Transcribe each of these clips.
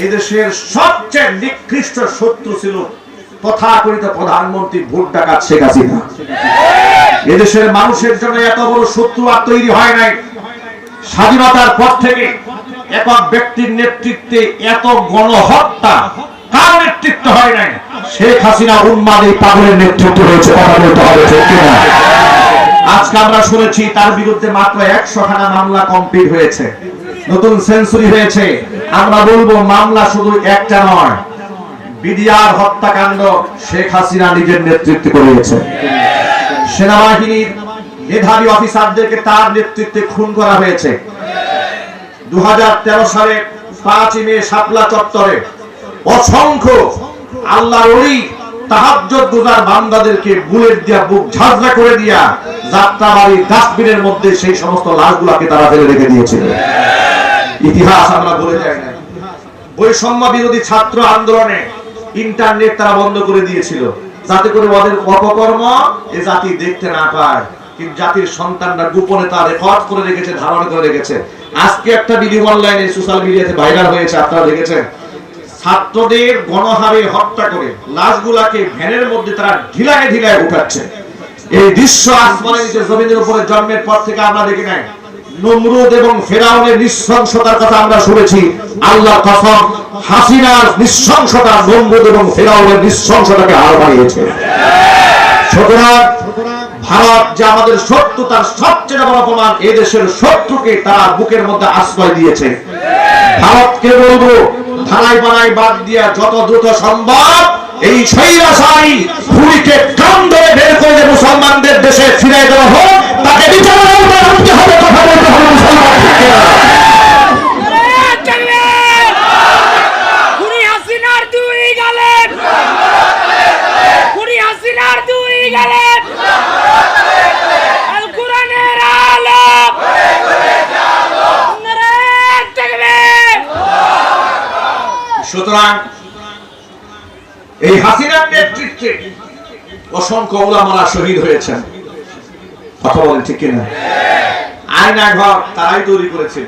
এদেশের সবচেয়ে নিকৃষ্ট শত্রু ছিল তথাকথিত প্রধানমন্ত্রী ভোট ডাকাত শেখ হাসিনা। এদেশের মানুষের জন্য এত বড় শত্রু আর তৈরি হয় নাই। স্বাধীনতার পর থেকে একক ব্যক্তির নেতৃত্বে এত গণহত্যা কার নেতৃত্বে হয় নাই? শেখ হাসিনা উন্মাদ এই পাগলের নেতৃত্ব হয়েছে। কথা বলতে হবে, ঠিক কিনা? আজকে আমরা শুনেছি তার বিরুদ্ধে মাত্র 100 খানা মামলা কমপ্লিট হয়েছে, নতুন সেঞ্চুরি হয়েছে। আমরা বলবো মামলা শুধু একটা নয়, বিডিআর হত্যাকাণ্ড শেখ হাসিনা নিজের নেতৃত্বে করেছে। সেনাবাহিনীর মেধাবী অফিসারদেরকে তার নেতৃত্বে খুন করা হয়েছে। 2013 সালে 5 মে শাপলা চত্বরে অসংখ্য আল্লাহর ওলি তাহাজ্জুদ গুজার বান্দাদেরকে বুলেট দিয়া বুক ঝাঁঝরা করে দিয়া যাত্রাবাড়ির ডাস্টবিনের মধ্যে সেই সমস্ত লাশগুলোকে তারা ফেলে রেখে দিয়েছিল। ইতিহাস আমরা ভুলে যাই না। বৈষম্য বিরোধী ছাত্র আন্দোলনে ইন্টারনেট তারা বন্ধ করে দিয়েছিল, যাতে করে ওদের অপকর্ম এ জাতি দেখতে না পায়। কিন্তু জাতির সন্তানরা গোপনে তা রেকর্ড করে রেখেছে, ধারণ করে রেখেছে। আজকে একটা ভিডিও অনলাইনে সোশ্যাল মিডিয়াতে ভাইরাল হয়েছে, আপনারা দেখেছেন। ছাত্রদের গণহারে হত্যা করে লাশগুলাকে ভ্যানের মধ্যে তারা ঢিলায় ঢিলায় উঠাচ্ছে। এই দৃশ্য আসমানের নিচে জমিনের উপরে জন্মের পর থেকে আমরা দেখি নাই। নমরুদ এবং ফেরাউনের নৃশংসতার কথা আমরা শুনেছি। আল্লাহর কসম, হাসিনার নৃশংসতা নমরুদ এবং ফেরাউনের নৃশংসতাকে হার মানিয়েছে। সুতরাং ভারত যে আমাদের শত্রু, তার সবচেয়ে বড় প্রমাণ এই দেশের শত্রুকে তারা বুকের মধ্যে আশ্রয় দিয়েছে। ভারতকে বলবো, ধারাই বানাই বাদ দিয়া যত দ্রুত সম্ভব এই স্বৈরাচারী খুনিকে কান ধরে বের করে মুসলমানদের দেশে ফিরে দেওয়া হোক, তাকে বিচারের আওতায় আনতে হবে। কথা বলতে হবে মুসলমান, ঠিক কিনা? খুনি হাসিনার দুই গেলেন, খুনি হাসিনার দুই গেলেন। আল কোরআনের আলো সুতরাং এই হাসিনার নেতৃত্বে অসংখ্য উলামারা শহীদ হয়েছেন। কথা বলেন, ঠিক কিনা? আয়না ঘর তারাই তৈরি করেছে,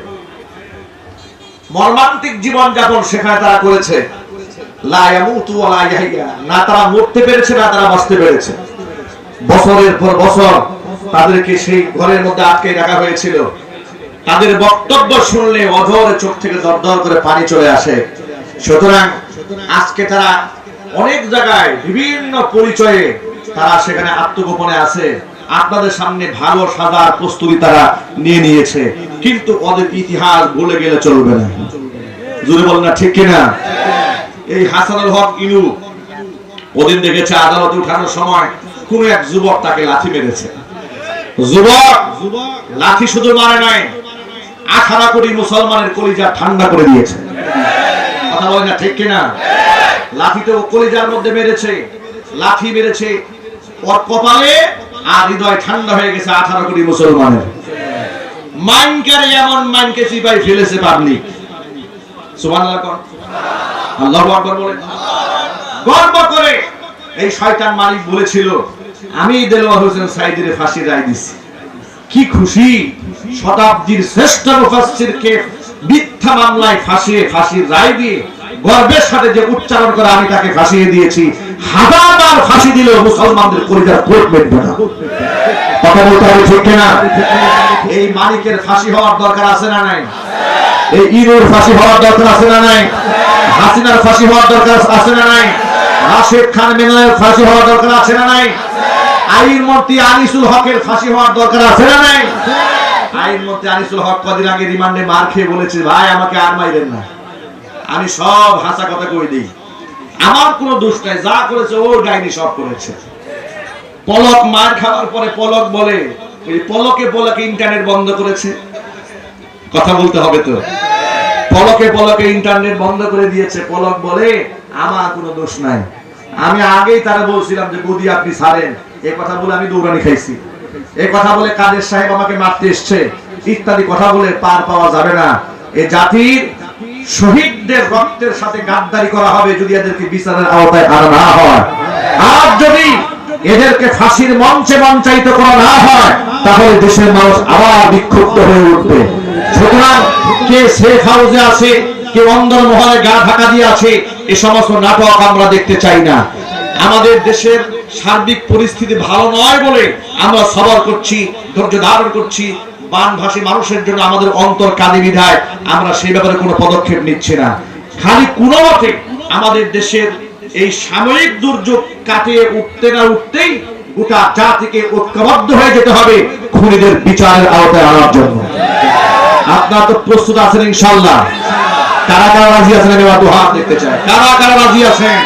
মর্মান্তিক জীবন যাপন সেখানে তারা করেছে। লা ইয়ামুতু ওয়া লা ইয়াহইয়া, না তারা মরতে পেরেছে না তারা বাঁচতে পেরেছে। বছরের পর বছর তাদেরকে সেই ঘরের মধ্যে আটকে রাখা হয়েছিল। তাদের বক্তব্য শুনলে অঝরে চোখ থেকে দরদর করে পানি চলে আসে। সুতরাং আজকে তারা অনেক জায়গায় বিভিন্ন পরিচয়ে তারা সেখানে আত্মগোপনে আছে। আপনাদের সামনে ভালো সাজার প্রস্তুতি তারা নিয়ে নিয়েছে, কিন্তু ওদের ইতিহাস ভুলে গেলে চলবে না। জোরে বলেন না, ঠিক কিনা? এই হাসানুল হক ইনু ওদিন দেখেছে আদালতে উঠানোর সময় কোন এক যুবক তাকে লাথি মেরেছে। যুবক লাথি শুধু মারে নাই, 18 কোটি মুসলমানের কলিজা ঠান্ডা করে দিয়েছে। কথা বলেন না, ঠিক কিনা? লাঠিতে ও কলিজার মধ্যে মেরেছে, লাঠি মেরেছে ওর কপালে, আর হৃদয় ঠান্ডা হয়ে গেছে 18 কোটি মুসলমানের। মাইনকারে এমন মাইনকে চিপাই ফেলেছে পাবলিক। সুবহানাল্লাহ কোন? আল্লাহু আকবার বলে গর্ব করে এই শয়তান মালিক বলেছিল, আমি দেলোয়ার হোসেন সাইদির ফাঁসির রায় দিছি। কি খুশি! শতাব্দীর শ্রেষ্ঠ মুফাসসিরকে মিথ্যা মামলায় ফাঁসির রায় দিয়ে গর্বের সাথে যে উচ্চারণ করে আমি তাকে ফাঁসিয়ে দিয়েছি, হাজারবার ফাঁসি দিলেও মুসলমানদের কলিজার কোট মিটবে না। কথা বলতে হবে, ঠিক কিনা? এই মালিকের ফাঁসি হওয়ার দরকার আছে না নাই? এই ইনুর ফাঁসি হওয়ার দরকার আছে না নাই? হাসিনার ফাঁসি হওয়ার দরকার আছে না নাই? রাশেদ খান মেননের ফাঁসি হওয়ার দরকার আছে না নাই? আইনমন্ত্রী আনিসুল হকের ফাঁসি হওয়ার দরকার আছে না নাই? আইনমন্ত্রী আনিসুল হক কদিন আগে রিমান্ডে মার খেয়ে বলেছে, ভাই আমাকে আর মাইরেন না, আমি সব হাসা কথা কই দিই, আমার কোনো দোষ নাই, যা করেছে ও ডাইনি সব করেছে। পলক মার খাওয়ার পরে পলক বলে, ওই পলকে ইন্টারনেট বন্ধ করেছে। কথা বলতে হবে তো, পলকে ইন্টারনেট বন্ধ করে দিয়েছে। পলক বলে আমার কোনো দোষ নাই, আমি আগেই তারা বলছিলাম যে গদি আপনি ছাড়েন। এই কথা বলে আমি দৌড়ানি খাইছি, এই কথা বলে কাদের সাহেব আমাকে মারতে এসছে, ইত্যাদি কথা বলে পার পাওয়া যাবে না। এই জাতির শহীদদের রক্তের সাথে গাদ্দারি করা হবে যদি এদেরকে বিচারের আওতায় আনা না হয়। আর যদি এদেরকে ফাঁসির মঞ্চে মঞ্চায়িত করা না হয়, তাহলে দেশের মানুষ আবার বিক্ষুব্ধ হয়ে উঠবে। সুতরাং কে সেফ হাউসে আছে, কেউ অন্দর মহলে গা ঢাকা দিয়ে আছে, এই সমস্ত নাটক আমরা দেখতে চাই না। আমাদের দেশের সার্বিক পরিস্থিতি ভালো নয় বলে আমরা সবর করছি, ধৈর্য ধারণ করছি। বানভাসী মানুষের জন্য আমাদের অন্তর কাঁদে বিধায় আমরা সেই ব্যাপারে কোনো পদক্ষেপ নিচ্ছি না। খালি কোনো মতে আমাদের দেশের এই সাময়িক দুর্যোগ কাটিয়ে উঠতে না উঠতেই গোটা জাতিকে ঐক্যবদ্ধ হয়ে যেতে হবে খুনিদের বিচারের আওতায় আনার জন্য। আপনারা তো প্রস্তুত আছেন ইনশাআল্লাহ? কারা কারা রাজি আছেন? আমি একটু হাত দেখতে চাই। কারা কারা রাজি আছেন?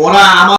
ওরা